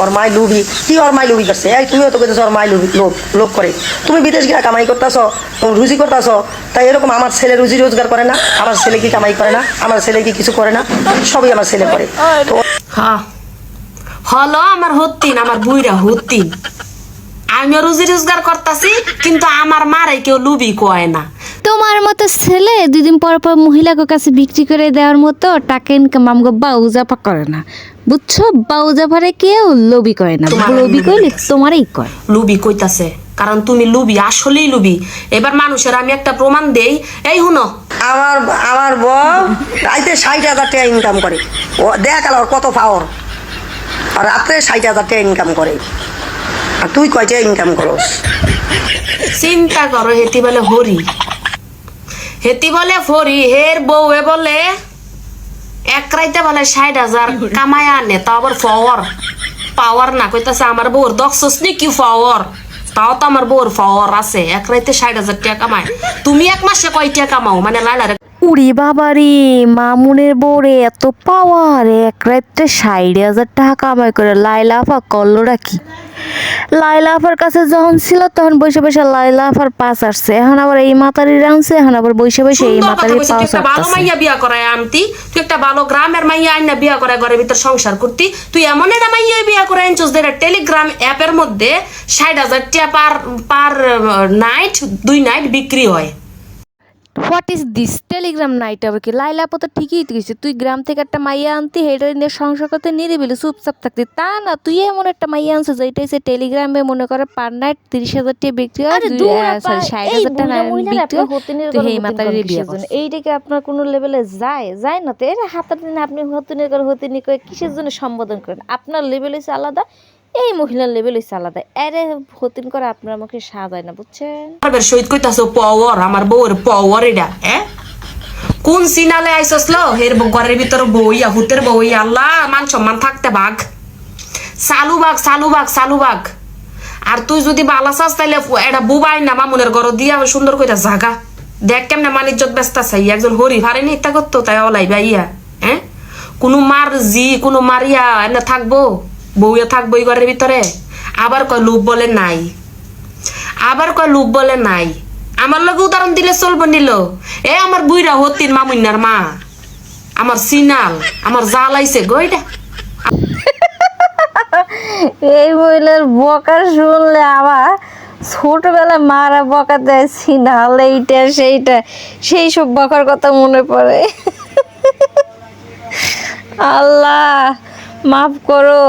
ওর মাই লুবি কি ওর মাই লুবি করছে এই তুমিও তো কইতেছো ওর মাই লুবি লোভ করে তুমি বিদেশ গিয়ে কামাই করতেছো রুজি করতেছো তাই এরকম আমার ছেলে রুজি রোজগার করে না আমার ছেলে কি কামাই করে না আমার ছেলে কি কিছু করে না সবই আমার ছেলে করে তো হ্যাঁ হলো আমার হতিন আমার বুইরা হতিন আমিও রুজি রোজগার করতেছি কিন্তু আমার মারে কেউ লুবি কয় না। তোমার মতো ছেলে দুদিন পর পর মহিলাকে কাছে বিক্রি করে দেওয়ার মতো টাকা ইনকাম আমগো বাউজাপা করে না বুঝছো বাউজাপারে কেউ লবি করে না লবি কইলে তোমারই কয় লুবি কইতাছে কারণ তুমি লুবি আসলেই লুবি। এবার মানুষের আমি একটা প্রমাণ দেই এই হুনো আমার আমার বউ রাইতে ৬০,০০০ টাকা ইনকাম করে ও দেখ আর কত পাওয়ার আর রাত্রে ৬০,০০০ টাকা ইনকাম করে আর তুই কয়টা ইনকাম করস চিন্তা করো হেতি বলে হরি হেতি বলে ফরি হের বউ এ বলে এক রাইতে বলে ৬০,০০০ কামায় আনে তাও আবার পাওয়ার না কইতাছে আমার বউর দক্ষস নি কি পাওয়ার তাও তো আমার বউর পাওয়ার আছে এক রাইতে ৬০,০০০ টাকা কামায়। তুমি এক মাসে কয় টাকা কামাও মানে লাইলারে উড়ি বাবারে মামুনের বউরে এত পাওয়ার এক রাত্রে ৬০,০০০ টাকা কামাই করে লাইলা আপা করলোটা কি লাইলা আপার কাছে যখন ছিল তখন বসে বসে লাইলা আপার পাস আসছে এখন আবার এই মাতারি রাঁধছে এখন আবার বসে বসে এই মাতারি পাস একটা ভালো মাইয়া বিয়া করায় আনতি তুই একটা ভালো গ্রামের মাইয়া আইনা বিয়া করায় ঘরের ভিতর সংসার করতি তুই এমন একটা মাইয়া বিয়া করে আনছস যেটা টেলিগ্রাম অ্যাপের মধ্যে ৬০,০০০ টাকা পার নাইট ২ নাইট বিক্রি হয়। What is this Telegram night আবার কি লাইলা আপা তো ঠিকই দিয়েছে তুই গ্রাম থেকে একটা মাইয়া আনতি হেটা নিয়ে সংসার করতে নিরিবিলি চুপচাপ থাকতি তা না তুই এমন একটা মাইয়া আনছো যেটা হচ্ছে টেলিগ্রামে মনে করে পার নাইট ৩০,০০০ টাকা বিক্রি হয় ৬০,০০০ টাকা বিক্রি হয় তুই এই মাতারি বিয়ে করছিস এইটাকে আপনার কোনো লেভেলে যায় না তো এর হাতের দিনে আপনি হতিনের করে হতিনি করে কিসের জন্য সম্বোধন করেন আপনার লেভেল হচ্ছে আলাদা এই মহিলার লেভেল হচ্ছে আলাদা এরে হতিন করে আপনার আমাকে সাজায় না বুঝছেন শহীদ কইতাছো পাওয়ার আমার বউর পাওয়ার এটা কোন সিনালে আইসস লো হের ঘরের ভিতর বইয়া ভূতের বইয়া আল্লাহ মান সম্মান থাকতে বাঘ সালুবাগ আর তুই যদি বালা চাস তাইলে এটা বুবাই না মামুনের ঘর দিয়া সুন্দর কইরা জাগা দেখ কেমনে মানিজ্জত ব্যস্ত চাই একজন হরি ভারে নি ইত্যা করতো তাই অলাই ভাইয়া কোনো মার কোনো মারিয়া এনে থাকবো বউয়া থাকবো এই ঘরের ভিতরে আবার কয় লুপ বলে নাই আমার লগে উদাহরণ দিলে চলবো নিল এ আমার বুইরা হতিন মামুন্নার মা আমার সিনাল আমার জাল আইছে গইটা এই মহিলার বকা শুনলে আবার ছোটবেলায় মারা বকা দেয় সিনাল এইটা সেইটা সেই সব বকার কথা মনে পড়ে আল্লাহ মাফ করো।